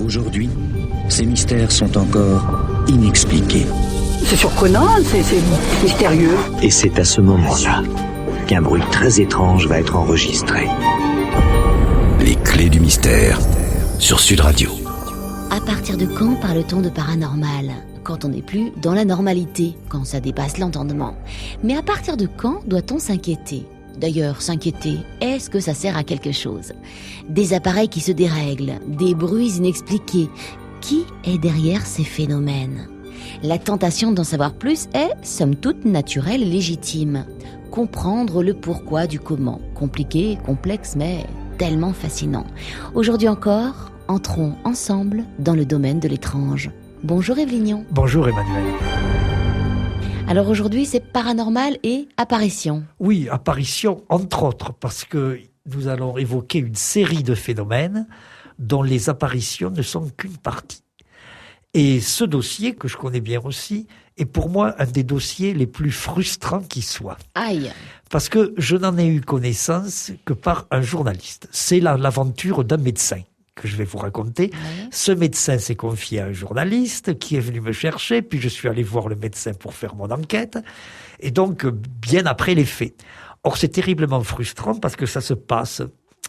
Aujourd'hui, ces mystères sont encore inexpliqués. C'est surprenant, c'est mystérieux. Et c'est à ce moment-là qu'un bruit très étrange va être enregistré. Les clés du mystère sur Sud Radio. À partir de quand parle-t-on de paranormal ? Quand on n'est plus dans la normalité, quand ça dépasse l'entendement. Mais à partir de quand doit-on s'inquiéter ? D'ailleurs, s'inquiéter, est-ce que ça sert à quelque chose ? Des appareils qui se dérèglent, des bruits inexpliqués. Qui est derrière ces phénomènes ? La tentation d'en savoir plus est, somme toute, naturelle et légitime. Comprendre le pourquoi du comment. Compliqué, complexe, mais tellement fascinant. Aujourd'hui encore, entrons ensemble dans le domaine de l'étrange. Bonjour Evelynion. Bonjour Emmanuel. Alors aujourd'hui, c'est paranormal et apparition. Oui, apparition entre autres, parce que nous allons évoquer une série de phénomènes dont les apparitions ne sont qu'une partie. Et ce dossier, que je connais bien aussi, est pour moi un des dossiers les plus frustrants qui soit. Aïe. Parce que je n'en ai eu connaissance que par un journaliste. C'est l'aventure d'un médecin que je vais vous raconter. Ouais. Ce médecin s'est confié à un journaliste qui est venu me chercher, puis je suis allé voir le médecin pour faire mon enquête, et donc bien après les faits. Or, c'est terriblement frustrant parce que ça se passe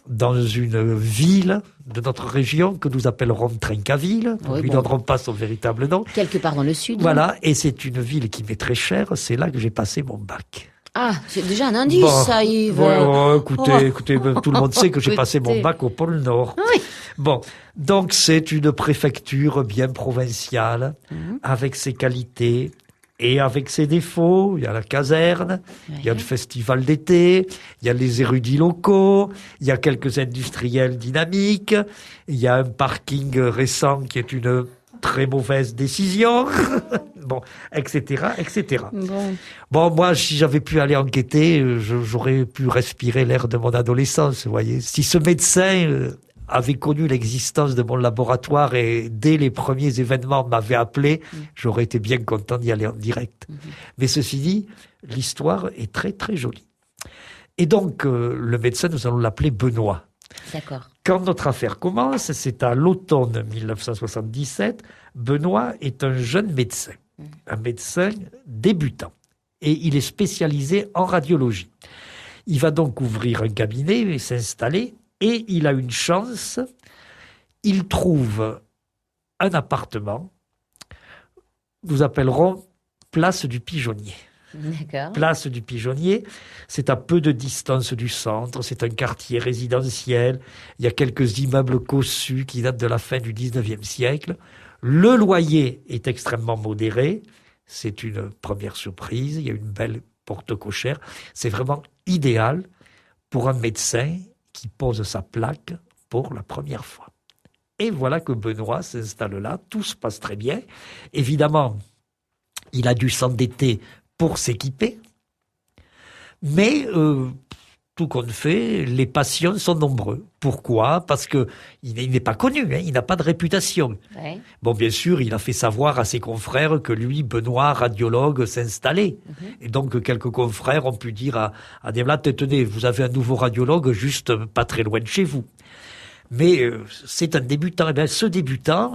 dans une ville de notre région que nous appellerons Trencaville. Nous ne lui donnerons pas son véritable nom. Quelque part dans le sud. Voilà, et c'est une ville qui m'est très chère. C'est là que j'ai passé mon bac. Ah, c'est déjà un indice, ça, Yves. Écoutez, tout le monde sait que j'ai passé mon bac au pôle Nord. Oui. Bon, donc c'est une préfecture bien provinciale, avec ses qualités et avec ses défauts. Il y a la caserne, il y a le festival d'été, il y a les érudits locaux, il y a quelques industriels dynamiques, il y a un parking récent qui est une très mauvaise décision, bon, etc., etc. Bon, moi, si j'avais pu aller enquêter, j'aurais pu respirer l'air de mon adolescence, vous voyez. Si ce médecin avait connu l'existence de mon laboratoire et dès les premiers événements m'avait appelé, j'aurais été bien content d'y aller en direct. Mais ceci dit, l'histoire est très très jolie. Et donc, le médecin, nous allons l'appeler Benoît. D'accord. Quand notre affaire commence, c'est à l'automne 1977, Benoît est un jeune médecin, un médecin débutant, et il est spécialisé en radiologie. Il va donc ouvrir un cabinet et s'installer, et il a une chance, il trouve un appartement, nous appellerons Place du Pigeonnier. D'accord. Place du Pigeonnier, c'est à peu de distance du centre, c'est un quartier résidentiel, il y a quelques immeubles cossus qui datent de la fin du 19e siècle. Le loyer est extrêmement modéré, c'est une première surprise, il y a une belle porte cochère, c'est vraiment idéal pour un médecin qui pose sa plaque pour la première fois. Et voilà que Benoît s'installe là, tout se passe très bien. Évidemment, il a dû s'endetter pour s'équiper, mais tout compte fait, les patients sont nombreux. Pourquoi ? Parce que il n'est pas connu, il n'a pas de réputation. Ouais. Bon, bien sûr, il a fait savoir à ses confrères que lui, Benoît, radiologue, s'installait. Et donc, quelques confrères ont pu dire à Desmlat, tenez, vous avez un nouveau radiologue juste pas très loin de chez vous. Mais c'est un débutant. Et bien, ce débutant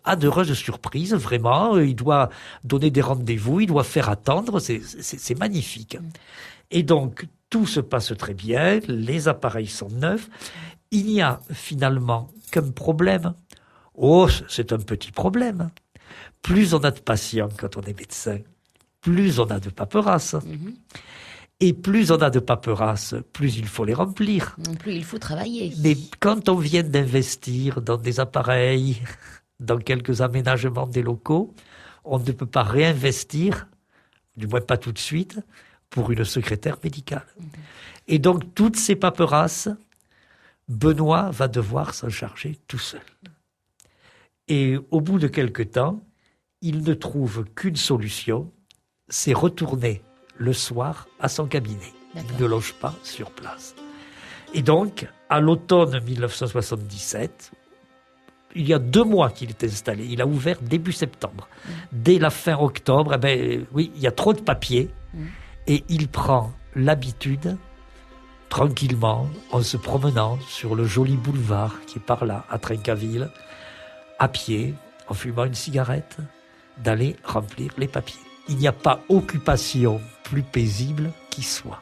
a d'heureuses surprises, vraiment. Il doit donner des rendez-vous, il doit faire attendre. C'est magnifique. Et donc, tout se passe très bien. Les appareils sont neufs. Il n'y a finalement qu'un problème. Oh, c'est un petit problème. Plus on a de patients quand on est médecin, plus on a de paperasse. Et plus on a de paperasse, plus il faut les remplir. Plus il faut travailler. Mais quand on vient d'investir dans des appareils, dans quelques aménagements des locaux, on ne peut pas réinvestir, du moins pas tout de suite, pour une secrétaire médicale. Et donc, toutes ces paperasses, Benoît va devoir s'en charger tout seul. Et au bout de quelque temps, il ne trouve qu'une solution, c'est retourner le soir à son cabinet. D'accord. Il ne loge pas sur place. Et donc, à l'automne 1977, il y a 2 mois qu'il est installé. Il a ouvert début septembre. Dès la fin octobre, oui, il y a trop de papiers. Et il prend l'habitude, tranquillement, en se promenant sur le joli boulevard qui est par là, à Trencaville, à pied, en fumant une cigarette, d'aller remplir les papiers. Il n'y a pas occupation plus paisible qui soit.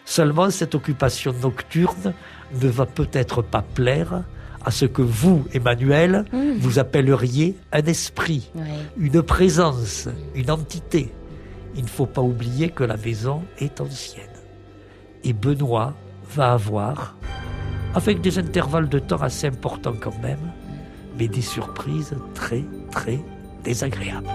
Seulement, cette occupation nocturne ne va peut-être pas plaire à ce que vous, Emmanuel, vous appelleriez un esprit, une présence, une entité. Il ne faut pas oublier que la maison est ancienne. Et Benoît va avoir, avec des intervalles de temps assez importants quand même, mais des surprises très, très désagréables.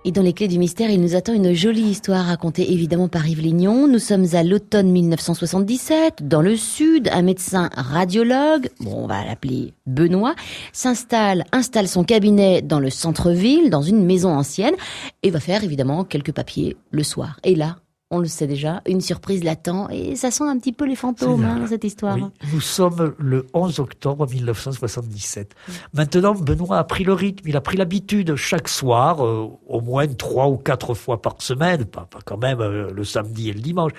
Et dans les clés du mystère, il nous attend une jolie histoire racontée évidemment par Yves Lignon. Nous sommes à l'automne 1977, dans le sud. Un médecin radiologue, on va l'appeler Benoît, installe son cabinet dans le centre-ville, dans une maison ancienne, et va faire évidemment quelques papiers le soir. Et là, on le sait déjà, une surprise l'attend, et ça sent un petit peu les fantômes, cette histoire. Oui. Nous sommes le 11 octobre 1977. Maintenant, Benoît a pris le rythme, il a pris l'habitude chaque soir, au moins 3 ou 4 fois par semaine, pas quand même le samedi et le dimanche.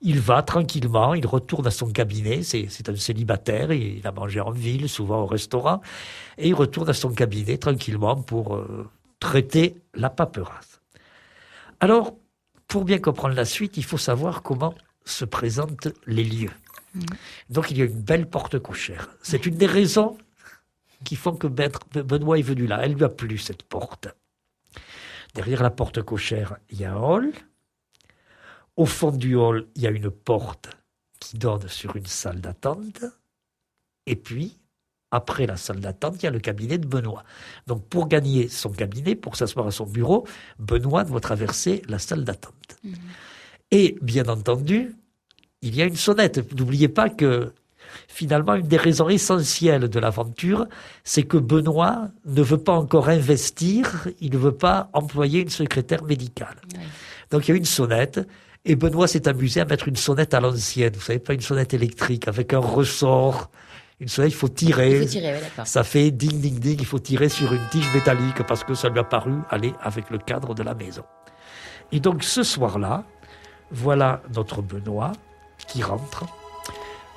Il va tranquillement, il retourne à son cabinet, c'est un célibataire, il a mangé en ville, souvent au restaurant, et il retourne à son cabinet tranquillement pour traiter la paperasse. Alors, pour bien comprendre la suite, il faut savoir comment se présentent les lieux. Donc, il y a une belle porte cochère. C'est une des raisons qui font que Benoît est venu là. Elle lui a plu, cette porte. Derrière la porte cochère, il y a un hall. Au fond du hall, il y a une porte qui donne sur une salle d'attente. Et puis, après la salle d'attente, il y a le cabinet de Benoît. Donc, pour gagner son cabinet, pour s'asseoir à son bureau, Benoît doit traverser la salle d'attente. Et, bien entendu, il y a une sonnette. N'oubliez pas que, finalement, une des raisons essentielles de l'aventure, c'est que Benoît ne veut pas encore investir, il ne veut pas employer une secrétaire médicale. Donc, il y a une sonnette. Et Benoît s'est amusé à mettre une sonnette à l'ancienne. Vous savez, pas une sonnette électrique, avec un ressort. Une sonnette, il faut tirer. Ça fait ding, ding, ding. Il faut tirer sur une tige métallique parce que ça lui a paru aller avec le cadre de la maison. Et donc, ce soir-là, voilà notre Benoît qui rentre,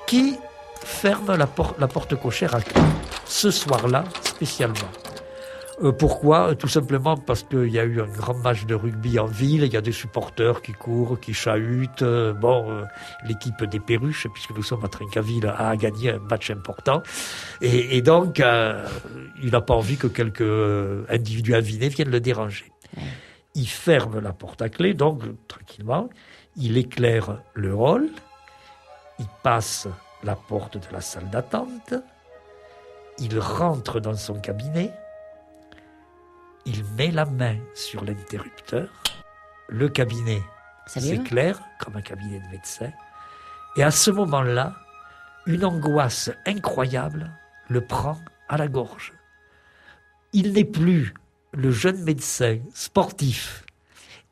qui ferme la porte cochère à clé. Ce soir-là, spécialement. Pourquoi ? Tout simplement parce qu'il y a eu un grand match de rugby en ville, il y a des supporters qui courent, qui chahutent. L'équipe des Perruches, puisque nous sommes à Trinquaville, a gagné un match important. Et donc, il n'a pas envie que quelques individus avinés viennent le déranger. Il ferme la porte à clé, donc tranquillement, il éclaire le hall, il passe la porte de la salle d'attente, il rentre dans son cabinet, il met la main sur l'interrupteur, le cabinet s'éclaire comme un cabinet de médecin, et à ce moment-là, une angoisse incroyable le prend à la gorge. Il n'est plus le jeune médecin sportif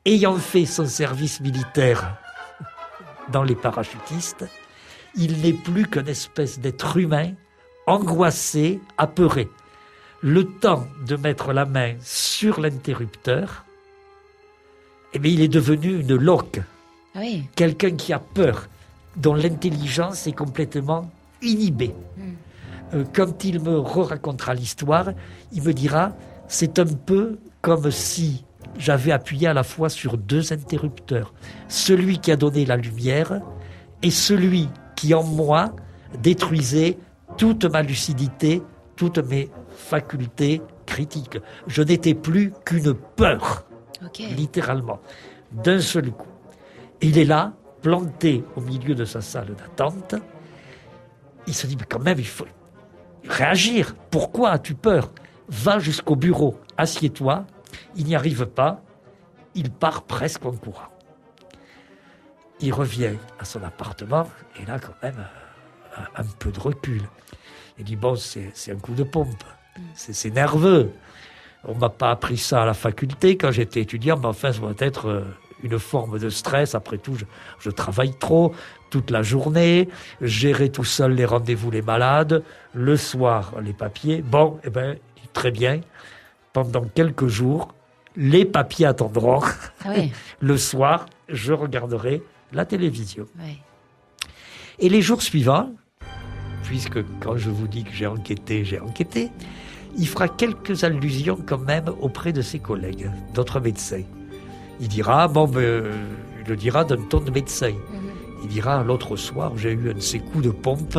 ayant fait son service militaire dans les parachutistes, il n'est plus qu'une espèce d'être humain angoissé, apeuré. Le temps de mettre la main sur l'interrupteur, il est devenu une loque. Quelqu'un qui a peur, dont l'intelligence est complètement inhibée. Quand il me racontera l'histoire, il me dira, c'est un peu comme si j'avais appuyé à la fois sur 2 interrupteurs. Celui qui a donné la lumière et celui qui, en moi, détruisait toute ma lucidité, toutes mes facultés critiques. Je n'étais plus qu'une peur, littéralement, d'un seul coup. Et il est là, planté au milieu de sa salle d'attente. Il se dit, mais quand même, il faut réagir. Pourquoi as-tu peur ? Va jusqu'au bureau, assieds-toi. Il n'y arrive pas. Il part presque en courant. Il revient à son appartement, et là, quand même, un peu de recul. Il dit, bon, c'est un coup de pompe. C'est nerveux. On ne m'a pas appris ça à la faculté quand j'étais étudiant, mais enfin, ça doit être une forme de stress. Après tout, je travaille trop toute la journée, gérer tout seul les rendez-vous, les malades, le soir, les papiers. Bon, très bien. Pendant quelques jours, les papiers attendront. Le soir, je regarderai la télévision. Et les jours suivants, puisque quand je vous dis que j'ai enquêté, il fera quelques allusions quand même auprès de ses collègues, d'autres médecins. Il dira, il le dira d'un ton de médecin. Il dira, l'autre soir, j'ai eu un de ces coups de pompe.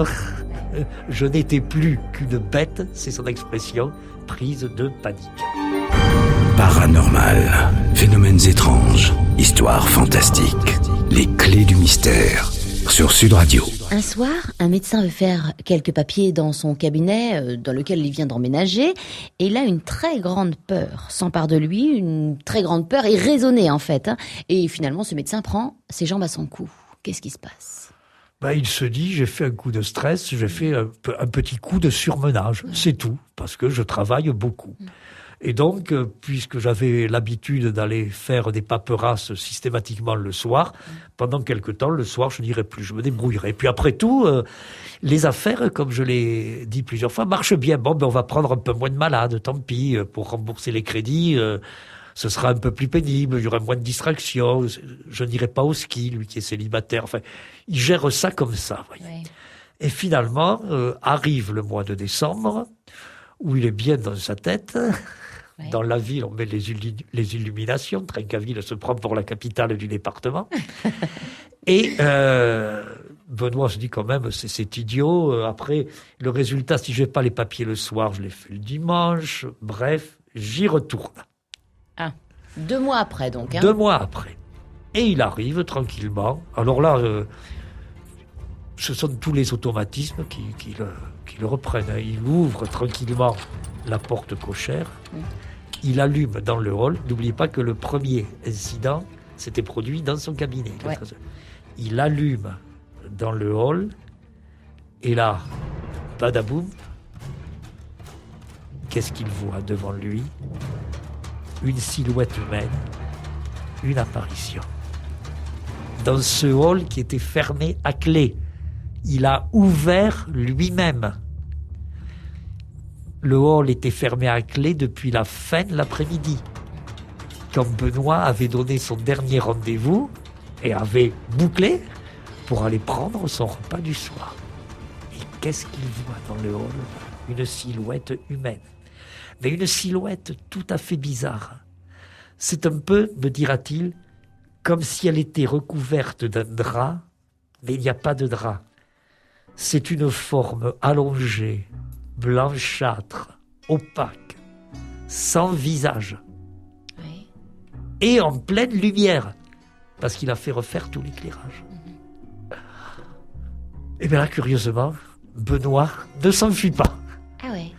Je n'étais plus qu'une bête, c'est son expression, prise de panique. Paranormal, phénomènes étranges, histoires fantastiques, les clés du mystère, sur Sud Radio. Un soir, un médecin veut faire quelques papiers dans son cabinet dans lequel il vient d'emménager et il a une très grande peur, s'empare de lui, une très grande peur irraisonnée en fait. Et finalement, ce médecin prend ses jambes à son cou. Qu'est-ce qui se passe ? Il se dit, j'ai fait un coup de stress, j'ai fait un petit coup de surmenage, c'est tout, parce que je travaille beaucoup. Et donc, puisque j'avais l'habitude d'aller faire des paperasses systématiquement le soir, pendant quelque temps, le soir, je n'irai plus, je me débrouillerai. Puis après tout, les affaires, comme je l'ai dit plusieurs fois, marchent bien. On va prendre un peu moins de malades, tant pis, pour rembourser les crédits. Ce sera un peu plus pénible, il y aura moins de distractions, je n'irai pas au ski, lui qui est célibataire. Enfin, il gère ça comme ça. Oui. Et finalement, arrive le mois de décembre, où il est bien dans sa tête. Oui. Dans la ville, on met les illuminations. Trinquaville se prend pour la capitale du département. Et Benoît se dit quand même, c'est idiot. Après, le résultat, si je n'ai pas les papiers le soir, je les fais le dimanche. Bref, j'y retourne. 2 mois après, donc. 2 mois après. Et il arrive tranquillement. Alors là, ce sont tous les automatismes qui le reprennent. Il ouvre tranquillement la porte cochère. Il allume dans le hall. N'oubliez pas que le premier incident s'était produit dans son cabinet. Ouais. Il allume dans le hall. Et là, badaboum, qu'est-ce qu'il voit devant lui ? Une silhouette humaine, une apparition. Dans ce hall qui était fermé à clé, il a ouvert lui-même. Le hall était fermé à clé depuis la fin de l'après-midi, quand Benoît avait donné son dernier rendez-vous et avait bouclé pour aller prendre son repas du soir. Et qu'est-ce qu'il voit dans le hall ? Une silhouette humaine. Mais une silhouette tout à fait bizarre. C'est un peu, me dira-t-il, comme si elle était recouverte d'un drap, mais il n'y a pas de drap. C'est une forme allongée, blanchâtre, opaque, sans visage. Oui. Et en pleine lumière, parce qu'il a fait refaire tout l'éclairage. Et bien là, curieusement, Benoît ne s'enfuit pas. Ah ouais.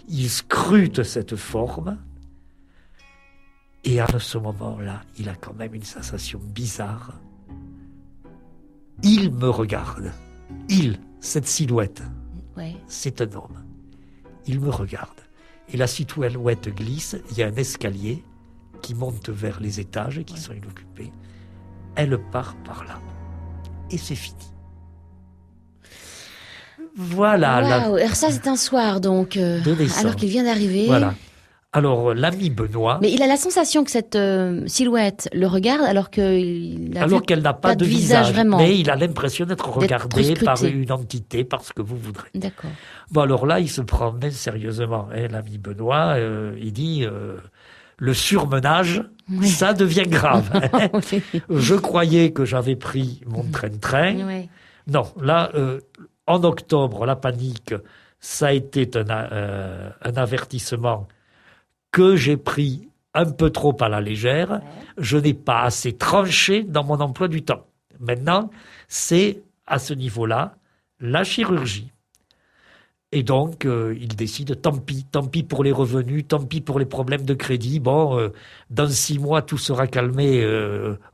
Il scrute cette forme et à ce moment-là, il a quand même une sensation bizarre. Il me regarde. Cette silhouette, c'est un homme. Il me regarde. Et la silhouette glisse, il y a un escalier qui monte vers les étages qui sont inoccupés. Elle part par là. Et c'est fini. Voilà. Wow. Alors ça, c'est un soir, donc, alors qu'il vient d'arriver. Voilà. Alors, l'ami Benoît... Mais il a la sensation que cette silhouette le regarde, alors qu'elle n'a pas de visage vraiment. Mais il a l'impression d'être regardé par une entité, par ce que vous voudrez. D'accord. Bon, alors là, il se prend même sérieusement. L'ami Benoît, il dit... le surmenage, ça devient grave. Je croyais que j'avais pris mon train-train. Oui. Non, là... en octobre, la panique, ça a été un avertissement que j'ai pris un peu trop à la légère. Ouais. Je n'ai pas assez tranché dans mon emploi du temps. Maintenant, c'est à ce niveau-là la chirurgie. Et donc, il décide, tant pis pour les revenus, tant pis pour les problèmes de crédit. Bon, dans 6 mois, tout sera calmé,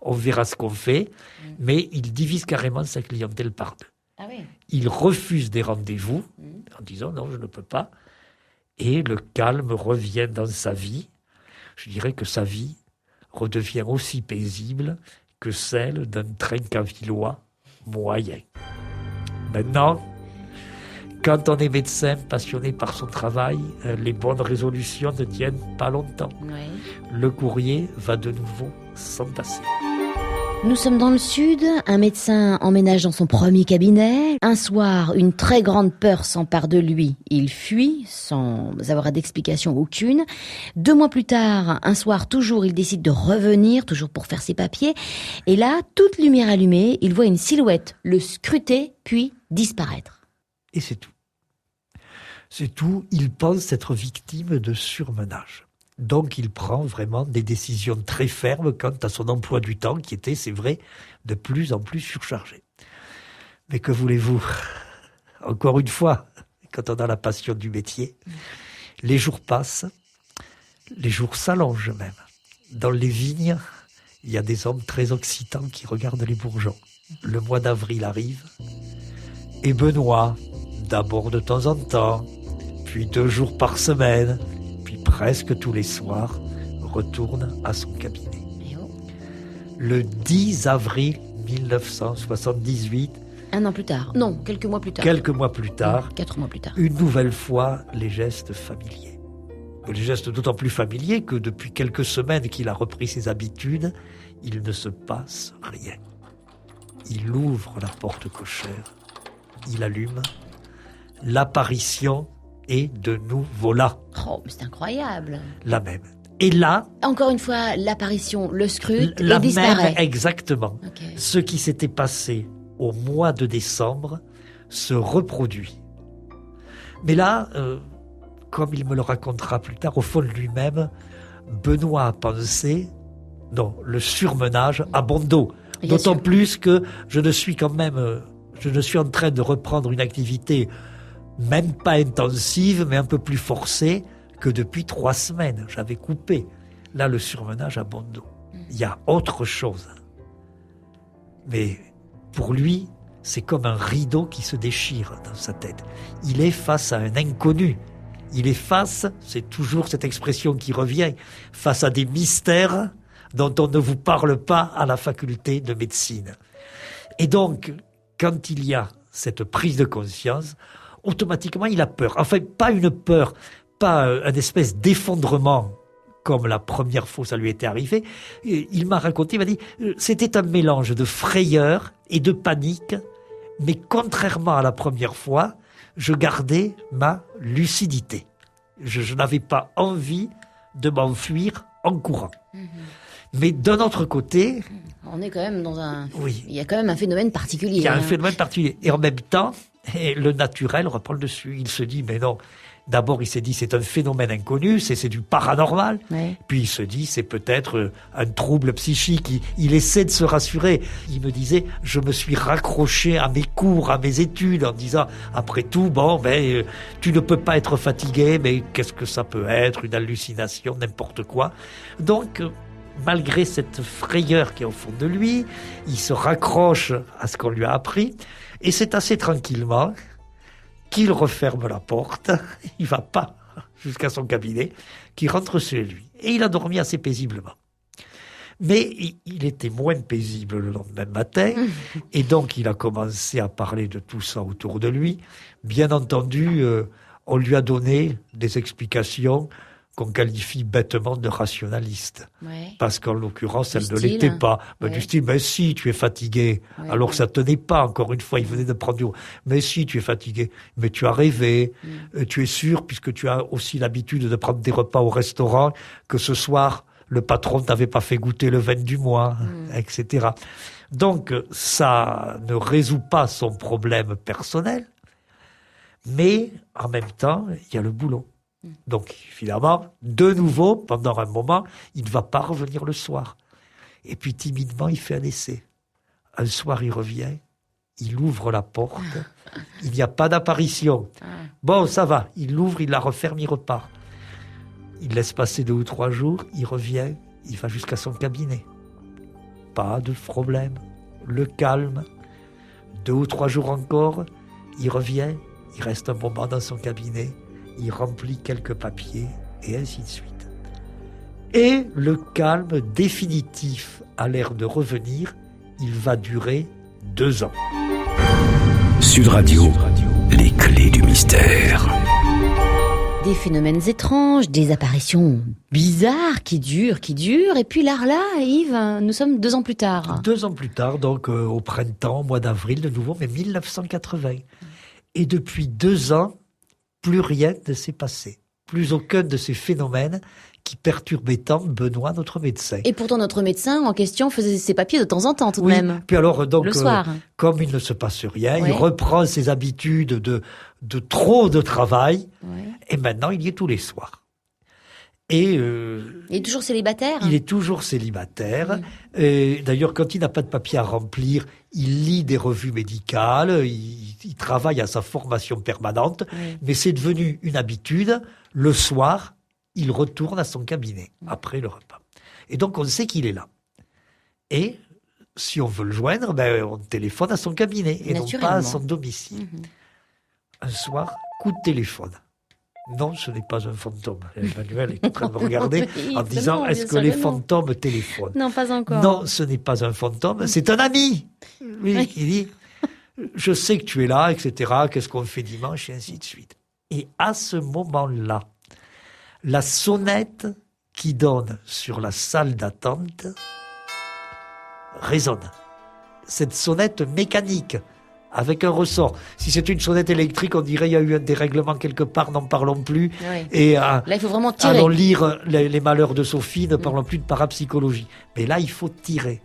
on verra ce qu'on fait. Mais il divise carrément sa clientèle par 2. Ah oui. Il refuse des rendez-vous en disant non, je ne peux pas. Et le calme revient dans sa vie. Je dirais que sa vie redevient aussi paisible que celle d'un Trinquavillois moyen. Maintenant, quand on est médecin passionné par son travail, les bonnes résolutions ne tiennent pas longtemps. Oui. Le courrier va de nouveau s'entasser. Nous sommes dans le sud, un médecin emménage dans son premier cabinet. Un soir, une très grande peur s'empare de lui. Il fuit, sans avoir d'explication aucune. 2 mois plus tard, un soir toujours, il décide de revenir, toujours pour faire ses papiers. Et là, toute lumière allumée, il voit une silhouette le scruter, puis disparaître. Et c'est tout. C'est tout. Il pense être victime de surmenage. Donc, il prend vraiment des décisions très fermes quant à son emploi du temps, qui était, c'est vrai, de plus en plus surchargé. Mais que voulez-vous ? Encore une fois, quand on a la passion du métier, les jours passent, les jours s'allongent même. Dans les vignes, il y a des hommes très occitants qui regardent les bourgeons. Le mois d'avril arrive, et Benoît, d'abord de temps en temps, puis 2 jours par semaine, presque tous les soirs, retourne à son cabinet. Le 10 avril 1978... Un an plus tard. Non, quelques mois plus tard. 4 mois plus tard. Une nouvelle fois, les gestes familiers. Les gestes d'autant plus familiers que depuis quelques semaines qu'il a repris ses habitudes, il ne se passe rien. Il ouvre la porte cochère, il allume, l'apparition est de nouveau là. Oh, mais c'est incroyable. La même. Et là... Encore une fois, l'apparition le scrute et disparaît. Même, exactement. Okay. Ce qui s'était passé au mois de décembre se reproduit. Mais là, comme il me le racontera plus tard, au fond de lui-même, Benoît a pensé, non, le surmenage à bon dos. D'autant plus que je ne suis en train de reprendre une activité même pas intensive, mais un peu plus forcée que depuis 3 semaines. J'avais coupé. Là, le surmenage à bon dos. Il y a autre chose. Mais pour lui, c'est comme un rideau qui se déchire dans sa tête. Il est face à un inconnu. Il est face, c'est toujours cette expression qui revient, face à des mystères dont on ne vous parle pas à la faculté de médecine. Et donc, quand il y a cette prise de conscience, automatiquement, il a peur. Enfin, pas une peur, pas un espèce d'effondrement comme la première fois ça lui était arrivé. Il m'a raconté, il m'a dit, c'était un mélange de frayeur et de panique, mais contrairement à la première fois, je gardais ma lucidité. Je n'avais pas envie de m'enfuir en courant. Mais d'un autre côté... On est quand même dans un... Oui. Il y a quand même un phénomène particulier. Il y a un phénomène particulier. Et en même temps, le naturel reprend le dessus. Il se dit, mais non. D'abord, il s'est dit, c'est un phénomène inconnu, c'est du paranormal. Ouais. Puis il se dit, c'est peut-être un trouble psychique. Il essaie de se rassurer. Il me disait, je me suis raccroché à mes cours, à mes études, en disant, après tout, bon, tu ne peux pas être fatigué, mais qu'est-ce que ça peut être? Une hallucination, n'importe quoi. Donc, malgré cette frayeur qui est au fond de lui, il se raccroche à ce qu'on lui a appris. Et c'est assez tranquillement qu'il referme la porte, il va pas jusqu'à son cabinet, qu'il rentre chez lui. Et il a dormi assez paisiblement. Mais il était moins paisible le lendemain matin, et donc il a commencé à parler de tout ça autour de lui. Bien entendu, on lui a donné des explications qu'on qualifie bêtement de rationaliste. Ouais. Parce qu'en l'occurrence, elle ne l'était pas. Ouais. Du style, mais si, tu es fatigué. Ouais, alors ça tenait pas, encore une fois, il venait de prendre du... Mais si, tu es fatigué. Mais tu as rêvé. Tu es sûr, puisque tu as aussi l'habitude de prendre des repas au restaurant, que ce soir, le patron t'avait pas fait goûter le vin du mois, etc. Donc, ça ne résout pas son problème personnel, mais en même temps, il y a le boulot. Donc, finalement, de nouveau, pendant un moment, il ne va pas revenir le soir. Et puis, timidement, il fait un essai. Un soir, il revient, il ouvre la porte, il n'y a pas d'apparition. Bon, ça va, il l'ouvre, il la referme, il repart. Il laisse passer 2 ou 3 jours, il revient, il va jusqu'à son cabinet. Pas de problème, le calme. 2 ou 3 jours encore, il revient, il reste un moment dans son cabinet, il remplit quelques papiers, et ainsi de suite. Et le calme définitif a l'air de revenir, il va durer 2 ans. Sud Radio, les clés du mystère. des phénomènes étranges, des apparitions bizarres qui durent. Et puis là, Yves, nous sommes 2 ans plus tard. 2 ans plus tard, donc au printemps, au mois d'avril de nouveau, mais 1980. Et depuis 2 ans, plus rien ne s'est passé. Plus aucun de ces phénomènes qui perturbaient tant Benoît, notre médecin. Et pourtant, notre médecin en question faisait ses papiers de temps en temps, tout de Oui. même. Puis alors, donc, le soir. Comme il ne se passe rien, Ouais. il reprend ses habitudes de trop de travail. Ouais. Et maintenant, il y est tous les soirs. Et Il est toujours célibataire. il est toujours célibataire. Et d'ailleurs, quand il n'a pas de papier à remplir, il lit des revues médicales, il travaille à sa formation permanente. Oui. Mais c'est devenu une habitude. Le soir, il retourne à son cabinet après le repas. Et donc, on sait qu'il est là. Et si on veut le joindre, on téléphone à son cabinet et non pas à son domicile. Un soir, coup de téléphone. Non, ce n'est pas un fantôme. Emmanuel est en train de me regarder Oui, en disant, non, est-ce bien que sûr les que non. fantômes téléphonent? Non, pas encore. Non, ce n'est pas un fantôme, c'est un ami. Oui, il dit, je sais que tu es là, etc. Qu'est-ce qu'on fait dimanche, et ainsi de suite. Et à ce moment-là, la sonnette qui donne sur la salle d'attente résonne. Cette sonnette mécanique, avec un ressort. Si c'est une sonnette électrique, on dirait qu'il y a eu un dérèglement quelque part, n'en parlons plus. Oui. Et Là, il faut vraiment tirer. allons lire les malheurs de Sophie, ne parlons plus de parapsychologie. Mais là, il faut tirer.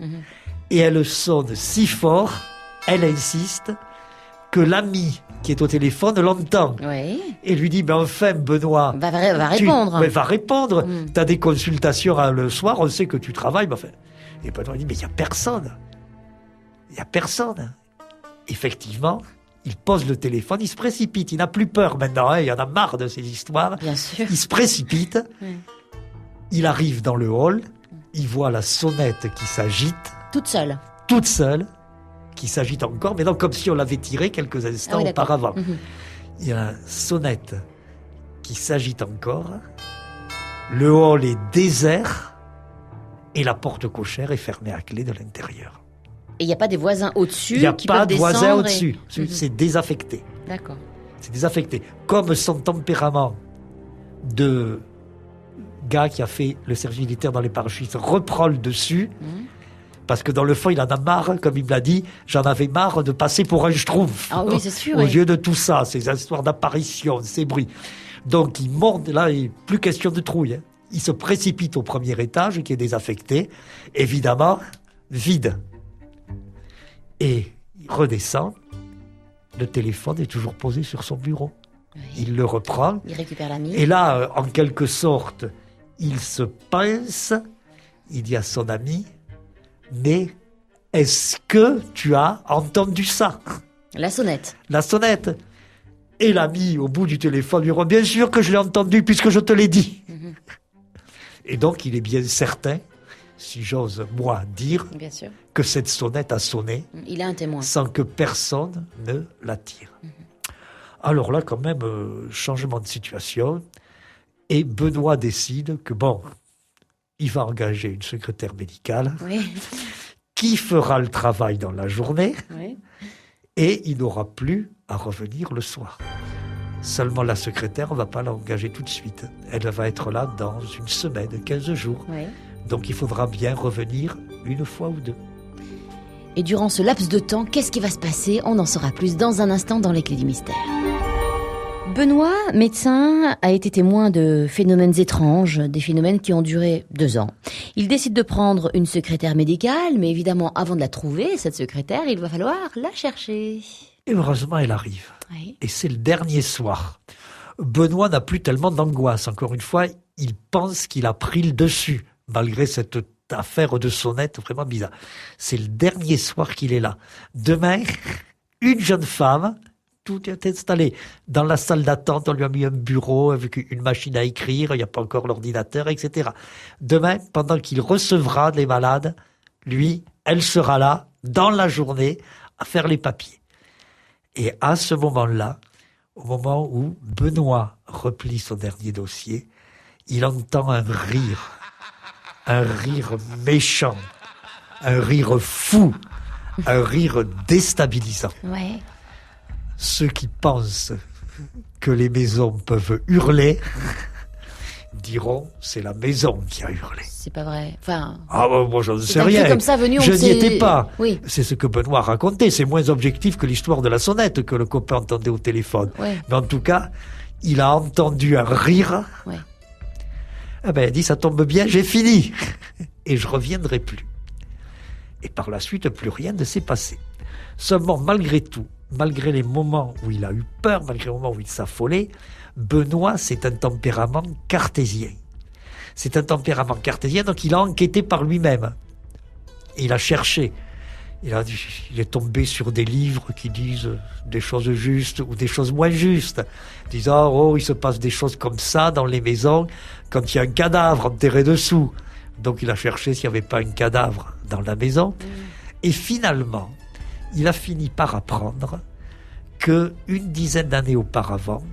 Et elle sonne si fort, elle insiste, que l'ami qui est au téléphone l'entend. Oui. Et lui dit, enfin, Benoît, Va répondre. va répondre. Tu as des consultations le soir, on sait que tu travailles. Enfin. Et Benoît dit, mais il n'y a personne. Il n'y a personne. Effectivement, il pose le téléphone, il se précipite. Il n'a plus peur maintenant, hein, il en a marre de ces histoires. Bien sûr. Il se précipite. Il arrive dans le hall. Il voit la sonnette qui s'agite. Toute seule. Toute seule. Qui s'agite encore, mais non, comme si on l'avait tirée quelques instants auparavant. Il y a la sonnette qui s'agite encore. Le hall est désert. Et la porte cochère est fermée à clé de l'intérieur. Et il n'y a pas des voisins au-dessus Il n'y a qui pas peuvent de voisins descendre au-dessus. C'est désaffecté. D'accord. C'est désaffecté. Comme son tempérament de gars qui a fait le service militaire dans les parachutistes reprend le dessus, parce que dans le fond, il en a marre, comme il me l'a dit, j'en avais marre de passer pour un schtroumpf. Ah oui, c'est sûr. Au lieu de tout ça, ces histoires d'apparition, ces bruits. Donc il monte, là, il n'est plus question de trouille. Hein. Il se précipite au premier étage, qui est désaffecté, évidemment, vide. Et il redescend, le téléphone est toujours posé sur son bureau. Oui. Il le reprend. Il récupère l'ami. Et là, en quelque sorte, il se pince, il dit à son ami, mais est-ce que tu as entendu ça? La sonnette. La sonnette. Et l'ami, au bout du téléphone, lui répond, bien sûr que je l'ai entendu puisque je te l'ai dit. Et donc, il est bien certain, si j'ose moi dire, Bien sûr. que cette sonnette a sonné Il a un témoin. sans que personne ne la tire. Alors là, quand même, changement de situation. Et Benoît décide que, bon, il va engager une secrétaire médicale Oui. qui fera le travail dans la journée Oui. et il n'aura plus à revenir le soir. Seulement la secrétaire, on ne va pas l'engager tout de suite. Elle va être là dans une semaine, 15 jours. Oui. Donc il faudra bien revenir une fois ou deux. Et durant ce laps de temps, qu'est-ce qui va se passer? On en saura plus dans un instant dans Les Clés du Mystère. Benoît, médecin, a été témoin de phénomènes étranges, des phénomènes qui ont duré 2 ans. Il décide de prendre une secrétaire médicale, mais évidemment, avant de la trouver, cette secrétaire, il va falloir la chercher. Et heureusement, elle arrive. Oui. Et c'est le dernier soir. Benoît n'a plus tellement d'angoisse. Encore une fois, il pense qu'il a pris le dessus, malgré cette affaire de sonnette vraiment bizarre. C'est le dernier soir qu'il est là. Demain, une jeune femme, tout est installé. Dans la salle d'attente, on lui a mis un bureau avec une machine à écrire, il n'y a pas encore l'ordinateur, etc. Demain, pendant qu'il recevra les malades, lui, elle sera là, dans la journée, à faire les papiers. Et à ce moment-là, au moment où Benoît replie son dernier dossier, il entend un rire méchant, un rire fou, un rire déstabilisant. Ouais. Ceux qui pensent que les maisons peuvent hurler, diront c'est la maison qui a hurlé. C'est pas vrai. Enfin. Ah bon, moi j'en sais C'est un rien. fait comme ça venu. Je n'y étais pas. Oui. C'est ce que Benoît racontait. C'est moins objectif que l'histoire de la sonnette que le copain entendait au téléphone. Ouais. Mais en tout cas, il a entendu un rire. Ouais. Ah ben, il dit ça tombe bien, j'ai fini et je reviendrai plus. Et par la suite, plus rien ne s'est passé. Seulement, malgré tout, malgré les moments où il a eu peur, malgré les moments où il s'affolait, Benoît, c'est un tempérament cartésien. C'est un tempérament cartésien, donc il a enquêté par lui-même. Il a cherché. Il est tombé sur des livres qui disent des choses justes ou des choses moins justes. Disant, oh, il se passe des choses comme ça dans les maisons quand il y a un cadavre enterré dessous. Donc il a cherché s'il n'y avait pas un cadavre dans la maison. Et finalement, il a fini par apprendre que 10 d'années auparavant,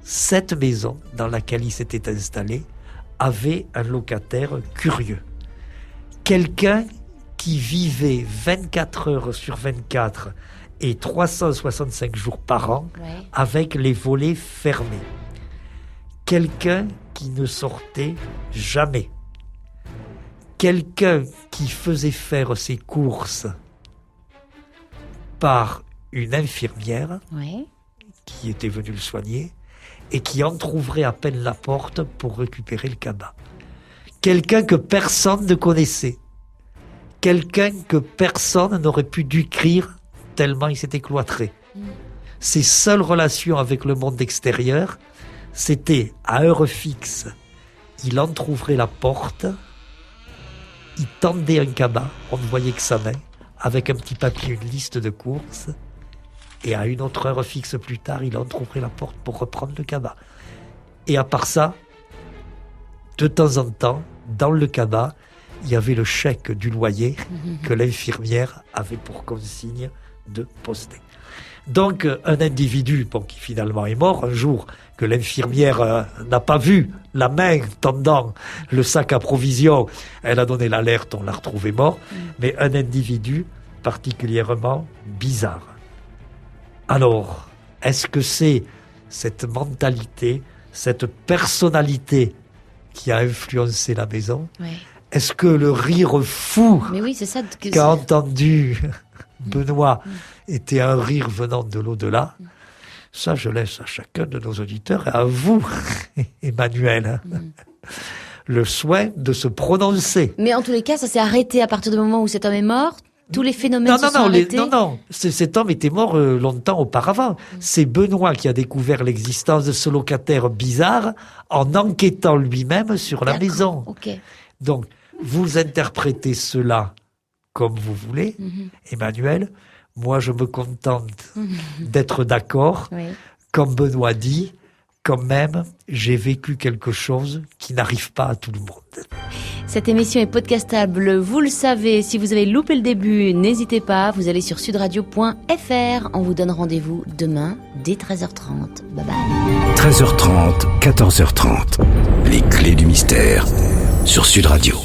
cette maison dans laquelle il s'était installé avait un locataire curieux. Quelqu'un qui vivait 24 heures sur 24 et 365 jours par an avec les volets fermés. Quelqu'un qui ne sortait jamais. Quelqu'un qui faisait faire ses courses par une infirmière qui était venue le soigner et qui entrouvrait à peine la porte pour récupérer le cabas. Quelqu'un que personne ne connaissait. Quelqu'un que personne n'aurait pu décrire tellement il s'était cloîtré. Ses seules relations avec le monde extérieur, c'était à heure fixe. Il entrouvrait la porte, il tendait un cabas, on ne voyait que sa main, avec un petit papier, une liste de courses, et à une autre heure fixe plus tard, il entrouvrait la porte pour reprendre le cabas. Et à part ça, de temps en temps, dans le cabas, il y avait le chèque du loyer que l'infirmière avait pour consigne de poster. Donc, un individu qui finalement est mort, un jour que l'infirmière n'a pas vu la main tendant le sac à provisions, elle a donné l'alerte, on l'a retrouvé mort, mais un individu particulièrement bizarre. Alors, est-ce que c'est cette mentalité, cette personnalité qui a influencé la maison ? Est-ce que le rire fou qu'a entendu Benoît était un rire venant de l'au-delà? Ça, je laisse à chacun de nos auditeurs et à vous, Emmanuel, le soin de se prononcer. Mais en tous les cas, ça s'est arrêté à partir du moment où cet homme est mort. Tous les phénomènes se sont arrêtés. Non, cet homme était mort longtemps auparavant. C'est Benoît qui a découvert l'existence de ce locataire bizarre en enquêtant lui-même sur la maison. Okay. Donc, vous interprétez cela comme vous voulez, Emmanuel. Moi, je me contente d'être d'accord. Comme Benoît dit, quand même, j'ai vécu quelque chose qui n'arrive pas à tout le monde. Cette émission est podcastable, vous le savez. Si vous avez loupé le début, n'hésitez pas, vous allez sur sudradio.fr. On vous donne rendez-vous demain dès 13h30. Bye bye. 13h30, 14h30. Les clés du mystère sur Sud Radio.